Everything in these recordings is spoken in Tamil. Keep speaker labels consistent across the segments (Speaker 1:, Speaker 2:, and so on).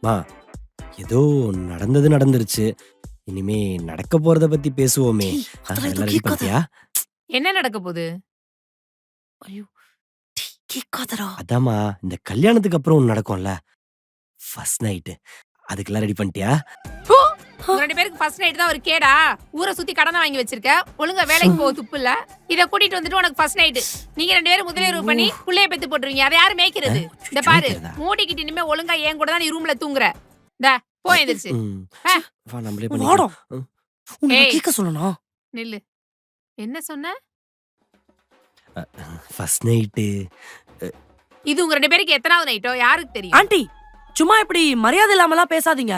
Speaker 1: மா, ஏதோ நடந்தது நடந்துருச்சு. இனிமே நடக்க போறத பத்தி பேசுவோமே.
Speaker 2: டேய், அதெல்லாம்
Speaker 1: எல்லாம்
Speaker 2: எதுவும்
Speaker 1: ரெடி
Speaker 2: கேட்காத.
Speaker 1: பண்ணிட்டியா?
Speaker 3: என்ன நடக்க போகுது?
Speaker 2: ஐயோ, டேய், கேட்காதடா.
Speaker 1: அதாம்மா, இந்த கல்யாணத்துக்கு அப்புறம் ஒண்ணு நடக்கும்ல. First night. அதுக்கெல்லாம் ரெடி பண்ணிட்டியா?
Speaker 3: உங்க 2 பேருக்கு ஃபர்ஸ்ட் நைட் தான் ஒரு கேடா? ஊரை சுத்தி கடனை வாங்கி வச்சிருக்க. ஒழுங்கா வேலைக்கு போக துப்பு இல்ல. இத கூட்டிட்டு வந்துட்டு உனக்கு ஃபர்ஸ்ட் நைட். நீங்க 2 பேரும் முதலிரவு பண்ணி புள்ளைய பெத்து போட்டுருவீங்க. அதை யாரு மேய்க்கிறது? இந்த பாரு,
Speaker 1: மேய்க்கிறதா?
Speaker 3: மூடிக்கிட்டு இனிமே ஒழுங்கா என் கூட தான் நீ ரூம்ல தூங்குற. இந்த போ எந்திரிச்சு.
Speaker 1: ம்.
Speaker 3: ஆ.
Speaker 1: வா, நம்மளே
Speaker 2: வாடா.
Speaker 1: பண்ணிக்கலாம்.
Speaker 2: உன்னை நான்
Speaker 3: ஏய்.
Speaker 2: கேட்க சொல்லணும்.
Speaker 3: நில்லு. என்ன சொன்ன?
Speaker 1: First night.
Speaker 3: இது உங்க 2 பேருக்கு எத்தனாவது நைட்டோ யாருக்கு தெரியும்?
Speaker 2: ஆண்டி, சும்மா இப்படி மரியாதை இல்லாமலாம் பேசாதீங்க.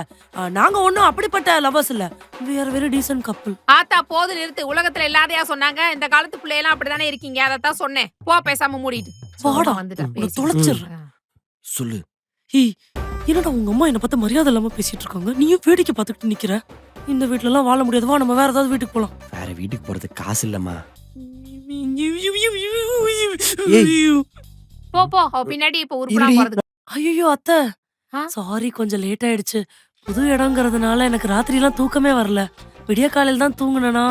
Speaker 2: நாங்க ஒண்ணும் அப்படிப்பட்ட லவர்ஸ் இல்ல. we are very decent couple.
Speaker 3: ஆத்தா போது நிறுத்து. உலகத்துல இல்லாதையா சொன்னாங்க? இந்த காலத்து பிள்ளையெல்லாம் அப்படிதானே இருக்கீங்க. அதத்தான் சொன்னேன். போ பேசாம மூடிட்டு.
Speaker 2: வாடா,
Speaker 3: வந்துட்டா
Speaker 2: உன்னை
Speaker 3: பேசி.
Speaker 2: தொலைச்சிடுறேன்.
Speaker 1: சொல்லு.
Speaker 2: ஏய், என்னடா உங்க அம்மா என்ன பார்த்து மரியாதை இல்லாம பேசிட்டு இருக்காங்க, நீயும் வேடிக்கை பார்த்துக்கிட்டு நிக்கிற. இந்த வீட்ல எல்லாம் வாழ முடியாது, வா நம்ம வேற ஏதாவது வீட்டுக்கு போலாம்.
Speaker 1: வேற வீட்டுக்கு போறதுக்கு காசு இல்லம்மா.
Speaker 3: போ போ. அவ பின்னாடி இப்ப உருப்படா
Speaker 1: இருடி.
Speaker 3: போறதுக்கு.
Speaker 2: ஐயோ அத்தை,
Speaker 3: ஆ?
Speaker 2: சாரி, கொஞ்சம் லேட் ஆயிடுச்சு. புது இடம்ங்கிறதுனால எனக்கு ராத்திரி எல்லாம் தூக்கமே வரல. விடிய காலையில தான் தூங்குனேனா.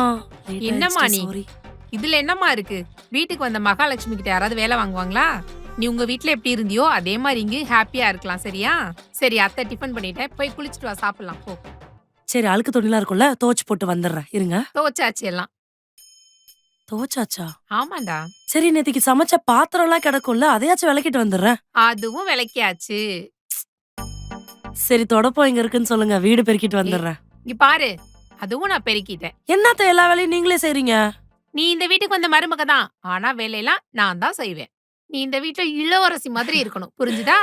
Speaker 3: என்னம்மா நீ? இதுல என்னம்மா இருக்கு? வீட்டுக்கு வந்த மகாலட்சுமி கிட்ட யாராவது வேலை வாங்குவாங்களா? நீ உங்க வீட்ல எப்படி இருந்தியோ அதே மாதிரி இங்க ஹாப்பியா இருக்கலாம். சரியா? சரி, அத்தை டிஃபன் பண்ணிட்டேன். போய் குளிச்சுட்டு வா, சாப்பிடலாம். போ.
Speaker 2: சரி, அழுக்கு துணிலாம் இருக்கும்ல, துவைச்சு போட்டு வந்துடுறேன், இருங்க.
Speaker 3: துவச்சாச்சு எல்லாம்.
Speaker 2: துவைச்சாச்சா?
Speaker 3: ஆமாண்டா,
Speaker 2: சரி, நேத்திக்கு சமைச்ச பாத்திரம் எல்லாம் கிடக்கும்ல, அதையாச்சும் விளக்கிட்டு வந்துடுறேன்.
Speaker 3: அதுவும் விளக்கியாச்சு.
Speaker 2: சரி, தொடப்பம் எங்க இருக்குன்னு சொல்லுங்க, வீடு பெருக்கிட்டு வந்துடுறேன்.
Speaker 3: இங்க பாரு, அதுவும் நான் பெருக்கிட்டேன்.
Speaker 2: என்னத்த எல்லா வேலையும் நீங்களே செய்றீங்க?
Speaker 3: நீ இந்த வீட்டுக்கு வந்த மருமக தான். ஆனா வேலையெல்லாம் நான் தான் செய்வேன். நீ இந்த வீட்டுல இளவரசி மாதிரி இருக்கணும். புரிஞ்சுதா?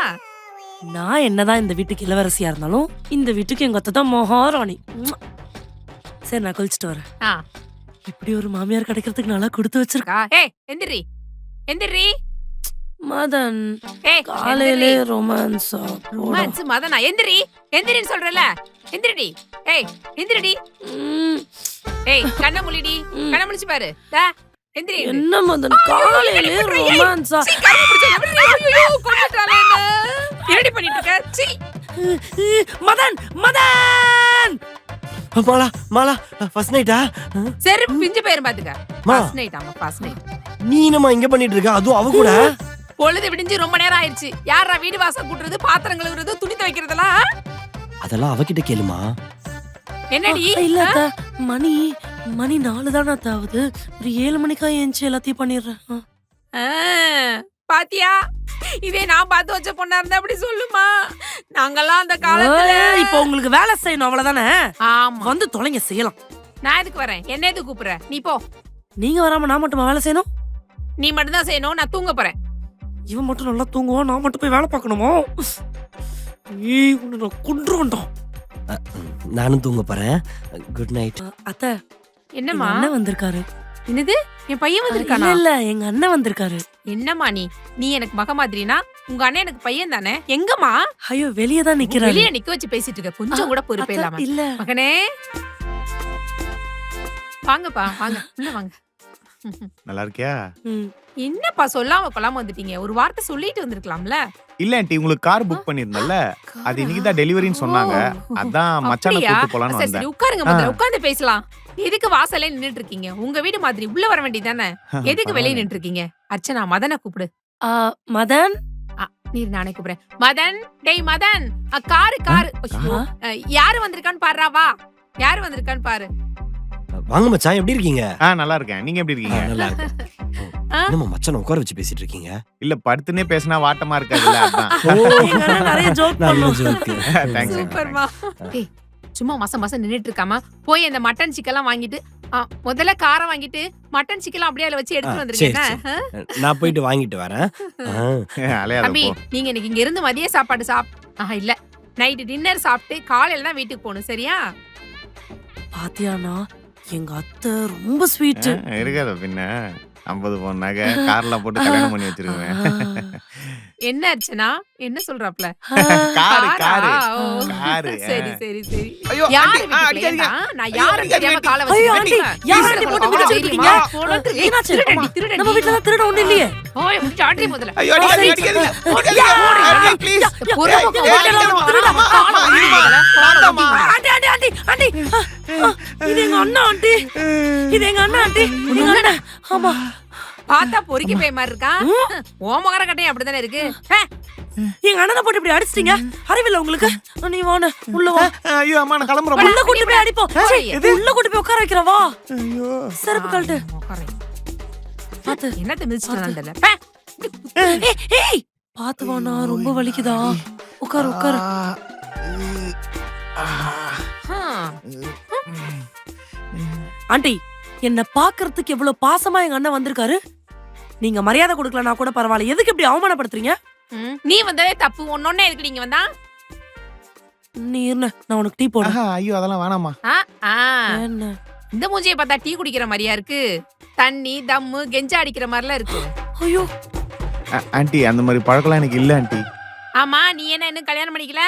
Speaker 2: நான் என்னதான் இந்த வீட்டுக்கு இளவரசியா இருந்தாலும் இந்த வீட்டுக்கு எங்க அத்தை தான் மகாராணி. உம்மா. சரி, நான் குளிச்சுட்டு வரேன்.
Speaker 3: ஆ.
Speaker 2: இப்படி ஒரு மாமியார் கிடைக்கிறதுக்கு நல்லா கொடுத்து வச்சிருக்கா.
Speaker 3: ஏய், எந்திரி எந்திரி.
Speaker 2: மதன்,
Speaker 3: ஏய்,
Speaker 2: காலையிலே ரொமான்ஸா?
Speaker 3: ரொமான்ஸ் மதனா? எந்திரி எந்திரின்னு சொல்றல. எந்திரிடி. ஏய், எந்திரிடி. ஏய், கண்ண முழிடி. கண்ண முழிச்சு பாரு. டா, எந்திரி.
Speaker 2: என்ன மதன், காலையிலே ரொமான்ஸா?
Speaker 3: சீ, கண்ணு பிடிச்சு எந்திரி. ஐயோ, கொன்னுட்டாளே என்ன. என்னடி பண்ணிட்டு இருக்க? சீ.
Speaker 2: மதன், மதன்!
Speaker 1: மாலா, மாலா, ஃபர்ஸ்ட் நைட்டா?
Speaker 3: செருப்பு பிஞ்சு போயிரும் பாத்துக்க.
Speaker 1: மா.
Speaker 3: First night. ஆமா, ஃபர்ஸ்ட் நைட்.
Speaker 1: நீ என்னம்மா இங்க பண்ணிட்டு இருக்க? அதுவும் அவ கூட?
Speaker 3: பொழுது விடிஞ்சு ரொம்ப நேரம் ஆயிடுச்சு. யாரா வீடு வாசல் கூட்டுறது, பாத்திரம் கழுவுறது, துணி துவைக்கிறதெல்லாம்?
Speaker 1: அதெல்லாம் அவகிட்ட கேளுமா.
Speaker 3: என்னடி?
Speaker 2: இல்ல அத்தை, மணி 4 தானே அத்தை ஆகுது. ஒரு 7 மணிக்கா ஏஞ்சி எல்லாத்தையும் பண்ணிடுறேன்.
Speaker 3: ஆ, பாத்தியா? இதே நான் பார்த்து வச்ச பொண்ணா இருந்தா அப்படி சொல்லுமா? நாங்கெல்லாம் அந்த காலத்துல.
Speaker 2: இப்போ உங்களுக்கு வேலை செய்யணும், அவ்வளவுதானே?
Speaker 3: ஆமா.
Speaker 2: வந்து தொலைங்க, செய்யலாம்.
Speaker 3: நான் எதுக்கு வரேன்? என்ன எதுக்கு கூப்பிடுற? நீ போ.
Speaker 2: நீங்க வராம நான் மட்டுமா வேலை செய்யணும்?
Speaker 3: நீ மட்டும் தான் செய்யணும். நான் தூங்க போறேன்.
Speaker 2: இவன் மட்டும் நல்லா தூங்குவான், நான் மட்டும் போய் வேலை பார்க்கணுமோ? ஏய், உன்னை நான் கொன்றுவேன்டா.
Speaker 1: நானும் தூங்க போறேன். Good night.
Speaker 2: அத்தை,
Speaker 3: என்னம்மா?
Speaker 2: எங்க அண்ணன் வந்திருக்காரு.
Speaker 3: என்னது? என் பையன் வந்திருக்கானா?
Speaker 2: இல்ல, எங்க அண்ணன் வந்திருக்காரு.
Speaker 3: என்னம்மா நீ எனக்கு மக மாதிரினா? உங்க அண்ணன் எனக்கு பையன் தானே? எங்கம்மா?
Speaker 2: ஐயோ, வெளியே தான் நிக்கிறாரு.
Speaker 3: வெளிய நிக்க வச்சு பேசிட்டு இருக்க. கொஞ்சம் கூட பொறுப்பே இல்லாம.
Speaker 2: இல்ல,
Speaker 3: மகனே, வாங்கப்பா, வாங்க, உள்ள வாங்க.
Speaker 4: நல்லா இருக்கியா?
Speaker 2: ம்.
Speaker 3: என்னப்பா சொல்லாம கொள்ளாம வந்துட்டீங்க? ஒரு வார்த்தை சொல்லிட்டு வந்திருக்கலாம்ல.
Speaker 4: இல்ல ஆண்டி, உங்களுக்கு கார் புக் பண்ணிருந்தல்ல, அது இன்னைக்கு தான் டெலிவரின்னு சொன்னாங்க. அதான் மச்சான
Speaker 3: அப்படியா?
Speaker 4: கூட்டு போலான்னு
Speaker 3: சரி,
Speaker 4: வந்தேன்.
Speaker 3: சரி, உட்காருங்க முதல்ல. உட்கார்ந்து பேசலாம். எதுக்கு வாசல்ல நின்னுட்டு இருக்கீங்க? உங்க வீடு மாதிரி உள்ள வர வேண்டியதானே? எதுக்கு வெளிய நின்னுட்டு இருக்கீங்க? அர்ச்சனா, மதனை கூப்பிடு.
Speaker 2: மதன்,
Speaker 3: நீர் நானே கூப்பிடுறேன். மதன், டேய் மதன், காரு. ஐயோ, யாரு வந்திருக்கான்னு பாருடா. வா, யாரு வந்திருக்கான்னு பாரு.
Speaker 1: வாங்க மச்சான், எப்படி இருக்கீங்க?
Speaker 4: நல்லா இருக்கேன். நீங்க எப்படி இருக்கீங்க?
Speaker 1: நல்லா இருக்கேன். என்னம்மா மச்சான் உட்கார வச்சு பேசிட்டு இருக்கீங்க?
Speaker 4: இல்ல, படுத்துனே பேசினா வாட்டமா இருக்காதுல்ல, அதான்.
Speaker 2: எங்க அண்ணன் நிறைய ஜோக்
Speaker 1: நல்ல
Speaker 2: பண்ணும்.
Speaker 1: ஜோக்கு.
Speaker 4: தேங்க்ஸ்.
Speaker 3: சூப்பர்மா. டேய், சும்மா மாசம் நின்னுட்டு இருக்காம போய் அந்த மட்டன் சிக்கன்லாம் வாங்கிட்டு, முதல்ல காரம் வாங்கிட்டு மட்டன் சிக்கன் அப்படியே அதுல வச்சு எடுத்து வந்துருங்க.
Speaker 1: சரி, நான் போயிட்டு வாங்கிட்டு வரேன்.
Speaker 4: அலையாத
Speaker 3: தம்பி,
Speaker 4: போ.
Speaker 3: நீங்க இன்னைக்கு இங்க இருந்து மதிய சாப்பாடு இல்ல, நைட்டு டின்னர் சாப்பிட்டு காலையில தான் வீட்டுக்கு போகணும். சரியா?
Speaker 2: பாத்தியானா, எங்க அத்தை ரொம்ப ஸ்வீட்.
Speaker 4: இருக்காத பின்ன. 50 பவுன் நகை கார்ல போட்டு கல்யாணம் பண்ணி வச்சிருக்கேன்.
Speaker 3: என்ன அர்ச்சனா, என்ன சொல்றாப்ல?
Speaker 4: காரு
Speaker 3: காரா?
Speaker 4: காரு
Speaker 3: ஓ,
Speaker 4: காரு.
Speaker 3: சரி சரி சரி.
Speaker 4: ஐயோ,
Speaker 3: யாரு
Speaker 4: ஆண்டி,
Speaker 3: வீட்டுக்குள்ள
Speaker 4: அடிக்காதீங்க.
Speaker 3: ஏண்டா? நான் யாரும் தெரியாம காலை
Speaker 2: ஐயோ, ஆண்டி,
Speaker 3: வச்சிருக்கேன்.
Speaker 2: யார் ஆண்டி போட்டு பிடிச்சிட்டு இருக்கீங்க? என்னாச்சு?
Speaker 3: திருடண்டி.
Speaker 2: நம்ம வீட்ல தான் திருட ஒண்ணு இல்லையே.
Speaker 3: ஓய், முடிச்சு ஆட்ரி முதல்ல.
Speaker 4: ஐயோ, அடிக்காதீங்க, அடிக்காதீங்க.
Speaker 3: ஓடி,
Speaker 4: அடிக்காதீங்க, please.
Speaker 3: பொறுமை
Speaker 4: ஏய்,
Speaker 3: பக்கம்
Speaker 4: ஏய்,
Speaker 3: வாடலாம்,
Speaker 4: அடிக்காதீங்க.
Speaker 3: திருடலாம், காலை
Speaker 2: இது எங்க அண்ணா ஆண்டி. இது எங்க அண்ணா ஆண்டி. எங்க அண்ணன். ஆமா.
Speaker 3: பார்த்தா பொறுக்கி பேய் மாதிரி இருக்கான். ஓ மகர கட்டையும் அப்படித்தானே இருக்கு.
Speaker 2: எங்க அண்ணனை போட்டு இப்படி அடிச்சிட்டீங்க. அறிவில்ல உங்களுக்கு? நீ வாண உள்ள வா.
Speaker 4: ஐயோ அம்மா நான் கிளம்புறேன்.
Speaker 2: உள்ள கூட்டி போய் அடிப்போம். உள்ள கூட்டி போய் உட்கார வைக்கிறவா.
Speaker 4: ஐயோ
Speaker 2: செருப்பு கழட்டு. பாத்து.
Speaker 3: என்னத்த மிதிச்சிட்டு தெரியல.
Speaker 2: ஏய் பாத்து வாண்ணா, ரொம்ப வலிக்குதா. உட்காரு உட்காரு. ஆண்டி, என்ன பாக்குறதுக்கு எவ்வளவு பாசமா எங்க அண்ணன் வந்திருக்காரு. நீங்க மரியாதை கொடுக்கலனா கூட பரவாயில்ல, எதுக்கு இப்படி அவமானப்படுத்துறீங்க?
Speaker 3: நீ வந்ததே தப்பு. ஒன்னொன்னே எதுக்கு நீங்க வந்தா?
Speaker 2: நீ இருண்ண, நான் உனக்கு டீ போடுறேன்.
Speaker 4: ஐயோ அதெல்லாம் வேணாமா.
Speaker 2: என்ன
Speaker 3: இந்த மூஞ்சியை பார்த்தா டீ குடிக்கிற மாதிரியா இருக்கு? தண்ணி தம்மு கெஞ்சா அடிக்கிற மாதிரிலாம் இருக்கு.
Speaker 2: ஐயோ
Speaker 4: ஆண்டி அந்த மாதிரி பழக்கம்லாம் எனக்கு இல்ல ஆண்டி.
Speaker 3: ஆமா, நீ என்ன இன்னும் கல்யாணம் பண்ணிக்கல?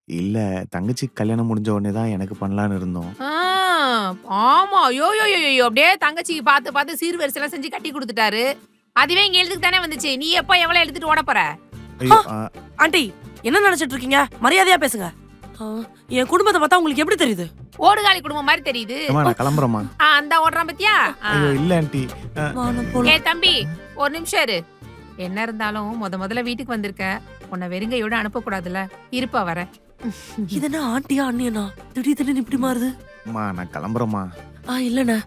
Speaker 4: இல்ல தங்கச்சி கல்யாணம் முடிஞ்ச உடனே தான் எனக்கு பண்ணலான்னு இருந்தோம்.
Speaker 3: ஆமா, ஐயோ அப்படியே தங்கச்சிக்கு பார்த்து பார்த்து சீர்வரிசைலாம் செஞ்சு கட்டி கொடுத்துட்டாரு. அதுவே இங்க எழுதுக்கு தானே வந்துச்சு. நீ எப்ப எவ்வளவு எழுதிட்டு ஓட போற?
Speaker 4: ஐயோ
Speaker 2: ஆண்டி, என்ன நினைச்சிட்டு இருக்கீங்க? மரியாதையா பேசுங்க. என் குடும்பத்தை பார்த்தா உங்களுக்கு எப்படி தெரியுது?
Speaker 3: ஓடுகாலி குடும்பம் மாதிரி தெரியுது.
Speaker 4: நான் கிளம்புறேம்மா.
Speaker 3: அந்த ஓடுறான் பத்தியா?
Speaker 4: ஐயோ இல்ல ஆண்டி.
Speaker 3: ஏ தம்பி, ஒரு நிமிஷம் இரு. என்ன இருந்தாலும் முதல்ல வீட்டுக்கு வந்திருக்க, உன்னை வெறுங்கையோட அனுப்ப கூடாதுல்ல. இருப்பா வர.
Speaker 2: இது என்ன ஆண்டியா அண்ணியனா திடீர்னு இப்படி மாறுது?
Speaker 4: அம்மா நான் கிளம்புறேம்மா.
Speaker 2: இல்லண்ணா,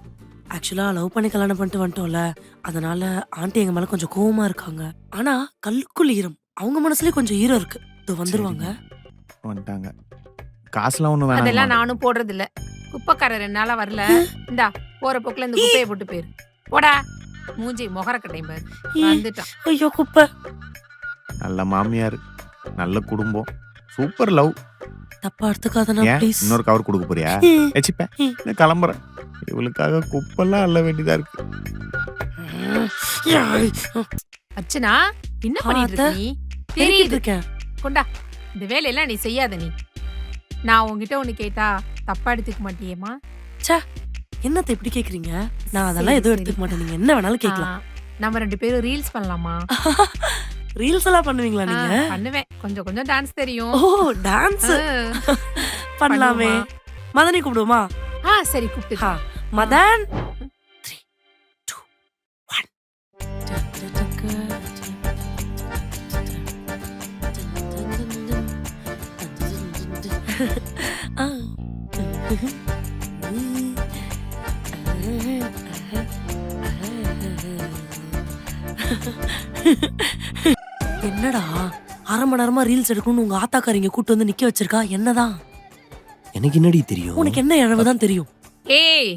Speaker 2: ஆக்சுவலா லவ் பண்ணி கல்யாணம் பண்ணிட்டு வந்துட்டோம்ல, அதனால ஆண்டி எங்க மேல கொஞ்சம் கோவமா இருக்காங்க. ஆனா கல்லுக்குள் ஈரம், அவங்க மனசுலயே கொஞ்சம் ஈரம் இருக்கு. இது வந்துருவாங்க.
Speaker 4: வந்துட்டாங்க. காசுலாம் ஒண்ணும் வேணாம்.
Speaker 3: அதெல்லாம் நானும் போடுறது இல்ல. குப்பைக்காரர் 2 நாளா வரல. இந்தா போற போக்குல இந்த குப்பையை போட்டு போயிரு. போடா. மூஞ்சி மொகர கட்டையும் பாரு. வந்துட்டான்.
Speaker 2: ஐயோ குப்பை.
Speaker 4: நல்ல மாமியார், நல்ல குடும்பம், சூப்பர் லவ்.
Speaker 2: தப்பா எடுத்துக்காதனா
Speaker 4: ஏன்
Speaker 2: ப்ளீஸ்.
Speaker 4: இன்னொரு கவர் கொடுக்க போறியா? ஏச்சிப்ப நான் கிளம்புறேன். இவளுக்காக குப்பெல்லாம் அள்ள வேண்டியதா இருக்கு.
Speaker 3: அர்ச்சனா, என்ன பண்ணிட்டு இருக்க நீ?
Speaker 2: தெரியுது இருக்கேன்.
Speaker 3: கொண்டா, இந்த வேலையெல்லாம் நீ செய்யாத. நீ நான் உன்கிட்ட ஒண்ணு கேட்டா தப்பா எடுத்துக்க மாட்டியேமா?
Speaker 2: என்னத்தை இப்படி கேக்குறீங்க? நான் அதெல்லாம் எதுவும் எடுத்துக்க மாட்டேன். நீங்க என்ன வேணாலும் கேட்கலாம்.
Speaker 3: நம்ம 2 பேரும் ரீல்ஸ் பண்ணலாமா?
Speaker 2: ரீல்ஸ் எல்லாம் பண்ணுவீங்களா நீங்க?
Speaker 3: பண்ணுவேன். கொஞ்சம் கொஞ்சம் டான்ஸ் தெரியும்.
Speaker 2: ஓ டான்ஸ் பண்ணலாமே. மதனி கூப்பிடுவோமா?
Speaker 3: சரி கூப்பிட்டு.
Speaker 2: மதன் 3 2 1. என்னடா 1/2 மணி நேரமா ரீல்ஸ் எடுக்கணும்னு உங்க ஆத்தாக்காரிங்க கூட்டு வந்து நிக்க வச்சிருக்கா? என்னதான்?
Speaker 1: எனக்கு என்னடி தெரியும்?
Speaker 2: உனக்கு என்ன இழவுதான் தெரியும்?
Speaker 3: ஏய்,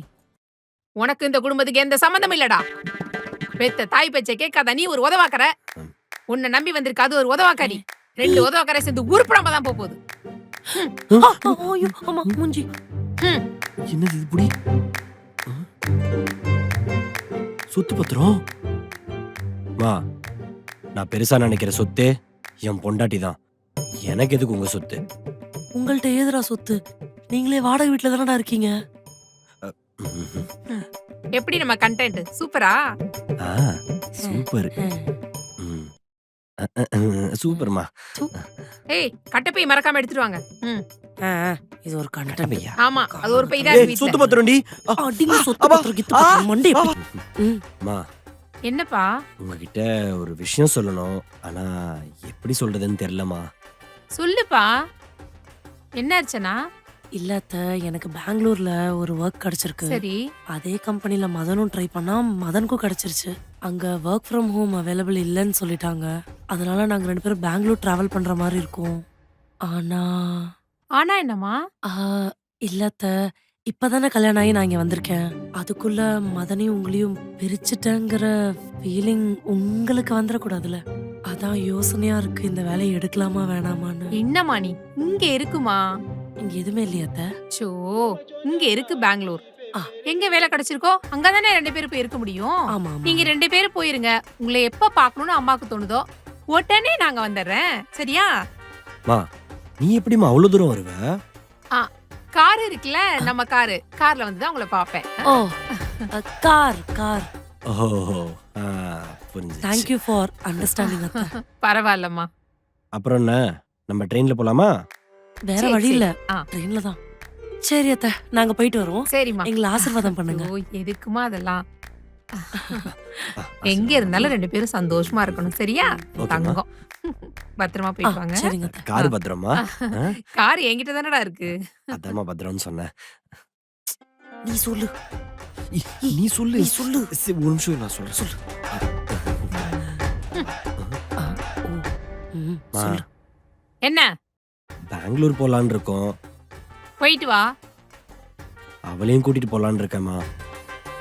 Speaker 3: உனக்கு இந்த குடும்பத்துக்கு எந்த சம்பந்தம் இல்லடா. பெத்த தாய் பேச்சை கேட்காத நீ ஒரு உதவாக்கற. உன்னை நம்பி வந்திருக்காது ஒரு உதவாக்காரி. 2 உதவாக்கரை சேர்ந்து உருப்படாம தான் போகுது.
Speaker 2: ஐயோ அம்மா மூஞ்சி.
Speaker 1: என்னது இது புடி? சொத்து பத்திரம்? மா, நான் பெருசா நினைக்கிற சொத்து என் பொண்டாட்டி தான். எனக்கு எதுக்கு உங்க சொத்து?
Speaker 2: உங்கள்ட்ட ஏதுடா சொத்து? நீங்களே வாடகை வீட்டுல தானடா இருக்கீங்க.
Speaker 3: எப்படி நம்ம கண்டென்ட்? சூப்பரா?
Speaker 1: சூப்பர். சூப்பர்மா.
Speaker 3: ஏய், கட்டப்பை மறக்காம எடுத்துட்டு வாங்க.
Speaker 2: இது ஒரு கண்டென்ட்.
Speaker 3: ஆமா, அது ஒரு பை தான் வீட்ல.
Speaker 1: சொத்து பத்திரம்டி.
Speaker 2: அடிங்க சொத்து பத்திரம் கித்து பத்திரம் மண்டே.
Speaker 1: மா,
Speaker 3: என்னப்பா?
Speaker 1: உங்ககிட்ட ஒரு விஷயம் சொல்லணும். ஆனா எப்படி சொல்றதுன்னு தெரியலமா.
Speaker 3: சொல்லுப்பா. என்ன அர்ச்சனா?
Speaker 2: இல்ல அத்தை, எனக்கு பெங்களூர்ல ஒரு ஒர்க் கிடைச்சிருக்கு.
Speaker 3: சரி.
Speaker 2: அதே கம்பெனில மதனும் ட்ரை பண்ணா மதனுக்கும் கிடைச்சிருச்சு. அங்க ஒர்க் ஃப்ரம் ஹோம் அவைலபிள் இல்லைன்னு சொல்லிட்டாங்க. அதனால நாங்க 2 பேரும் பெங்களூர் டிராவல் பண்ற மாதிரி இருக்கும்.
Speaker 3: ஆனா என்னம்மா?
Speaker 2: இல்ல அத்தை, இப்பதானே கல்யாணம் ஆகி நான் இங்க வந்திருக்கேன். அதுக்குள்ள மதனையும் உங்களையும் பிரிச்சுட்டேங்கிற ஃபீலிங் உங்களுக்கு வந்துடக்கூடாதுல. அதான் யோசனையா இருக்கு, இந்த வேலையை எடுக்கலாமா வேணாமான்னு.
Speaker 3: என்னம்மா நீ? இங்க இருக்குமா?
Speaker 2: இங்க எதுவுமே இல்லையா அத்தை?
Speaker 3: சோ, இங்க இருக்கு பெங்களூர். எங்க வேலை கிடைச்சிருக்கோ அங்கதானே 2 பேரும் போய் இருக்க முடியும்.
Speaker 2: ஆமா,
Speaker 3: நீங்க 2 பேரும் போயிருங்க. உங்களை எப்ப பாக்கணும்னு அம்மாக்கு தோணுதோ உடனே நாங்க வந்துடுறேன். சரியா?
Speaker 1: மா, நீ எப்படிமா அவ்வளவு தூரம் வருவ?
Speaker 3: கார் இருக்குல்ல, நம்ம கார்ல வந்து தான் உங்களை பாப்பேன்.
Speaker 2: ஓ, கார்.
Speaker 1: ஓஹோ, புரிஞ்சுச்சு.
Speaker 2: Thank you for understanding அத்தை.
Speaker 3: பரவாயில்லம்மா.
Speaker 1: அப்புறம் என்ன, நம்ம ட்ரெயின்ல போலாமா?
Speaker 2: வேற
Speaker 3: சரி,
Speaker 2: வழி இல்ல,
Speaker 3: சரி.
Speaker 2: ட்ரெயின்ல தான். சரி அத்தை, நாங்க போயிட்டு வரோம்.
Speaker 3: சரிம்மா.
Speaker 2: எங்களை ஆசீர்வாதம் பண்ணுங்க.
Speaker 3: ஐயோ, எதுக்குமா அதெல்லாம்? எங்க இருந்தாலும் 2 பேரும் சந்தோஷமா இருக்கணும், சரியா?
Speaker 1: ஓகேம்மா.
Speaker 3: தங்கம். பத்திரமா போயிட்டு வாங்க.
Speaker 2: சரிங்க அத்தை.
Speaker 1: காரு பத்திரமா?
Speaker 3: கார் என்கிட்ட தானடா இருக்கு.
Speaker 1: அதாம்மா பத்திரம்னு சொன்னேன்.
Speaker 2: நீ சொல்லு.
Speaker 1: நீ சொல்லு.
Speaker 2: நீ சொல்லு.
Speaker 1: சரி, ஒரு நிமிஷம் நான் சொல்றேன். சொல்லு. மா,
Speaker 2: சொல்லு.
Speaker 3: என்ன?
Speaker 1: பெங்களூர் போலான்னு இருக்கோம்.
Speaker 3: போயிட்டு வா.
Speaker 1: அவளையும் கூட்டிட்டு போலான்னு இருக்கேம்மா.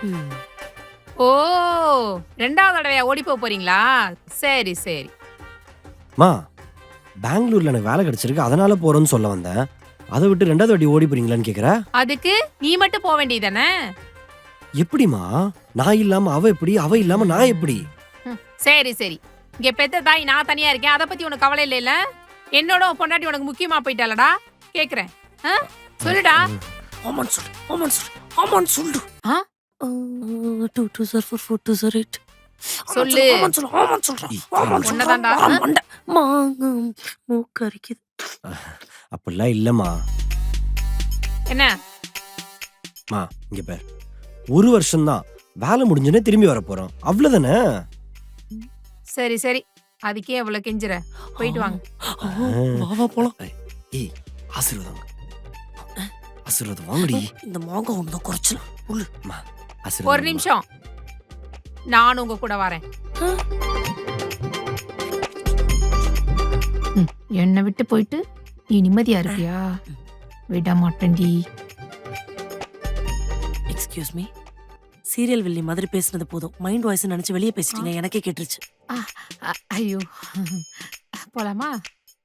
Speaker 2: ம்.
Speaker 3: ஓ, 2வது தடவையா ஓடி போறீங்களா? சரி சரி.
Speaker 1: மா, பெங்களூர்ல எனக்கு வேலை கிடைச்சிருக்கு, அதனால போறேன்னு சொல்ல வந்தேன். அதை விட்டு 2வது வாட்டி ஓடி போறீங்களான்னு கேக்குற?
Speaker 3: அதுக்கு நீ மட்டும் போக வேண்டியதானே?
Speaker 1: எப்படிமா? நான் இல்லாம அவ எப்படி, அவ இல்லாம நான் எப்படி?
Speaker 3: சரி சரி. இங்க பெத்த தாய் நான் தனியா இருக்கேன், அத பத்தி உனக்கு கவலை இல்லைல? என்னோட உன் பொண்டாட்டி உனக்கு முக்கியமா போயிட்டாலடா? கேக்குறேன். சொல்லுடா.
Speaker 2: ஆமான்னு சொல்லு. ஆமான்னு சொல்லு. ஆமான்னு சொல்லு.
Speaker 3: ஆ?
Speaker 2: 2 2 4 4 4 2 0 8.
Speaker 3: சொல்லு.
Speaker 2: ஆமான்னு சொல்லு. ஆமான்னு சொல்றேன். ஆமான்னு சொல்றேன்.
Speaker 3: உன்னதான்டா.
Speaker 2: ஆமாண்டா. மாங்க மூக்கு அரிக்குது.
Speaker 1: அப்படிலாம் இல்லம்மா.
Speaker 3: என்ன?
Speaker 1: மா, இங்க பாரு. 1 வருஷம்தான், வேலை முடிஞ்சோடனே திரும்பி வர போறோம், அவ்வளவுதானே?
Speaker 3: சரி சரி. அதுக்கே அவ்வளவு கெஞ்சுற. போயிட்டு வாங்க.
Speaker 2: வா வா போலாம்.
Speaker 1: ஏய், ஆசீர்வாதம். ஆசீர்வாதம் வாங்கடி.
Speaker 2: இந்த மாங்க ஒண்ணு குறைச்சல.
Speaker 1: அம்மா,
Speaker 3: ஒரு
Speaker 1: ஆசீர்வாதம்.
Speaker 3: நிமிஷம். நானும் உங்க கூட வரேன். என்னை விட்டு போயிட்டு நீ நிம்மதியா இருப்பியா? விட மாட்டேன்டி.
Speaker 2: Excuse me. சீரியல் வில்லி மாதிரி பேசுனது போதும். மைண்ட் வாய்ஸ் நினைச்சு வெளியே பேசிட்டீங்க. எனக்கே கேட்டுருச்சு.
Speaker 3: ஐயோ, போலாமா?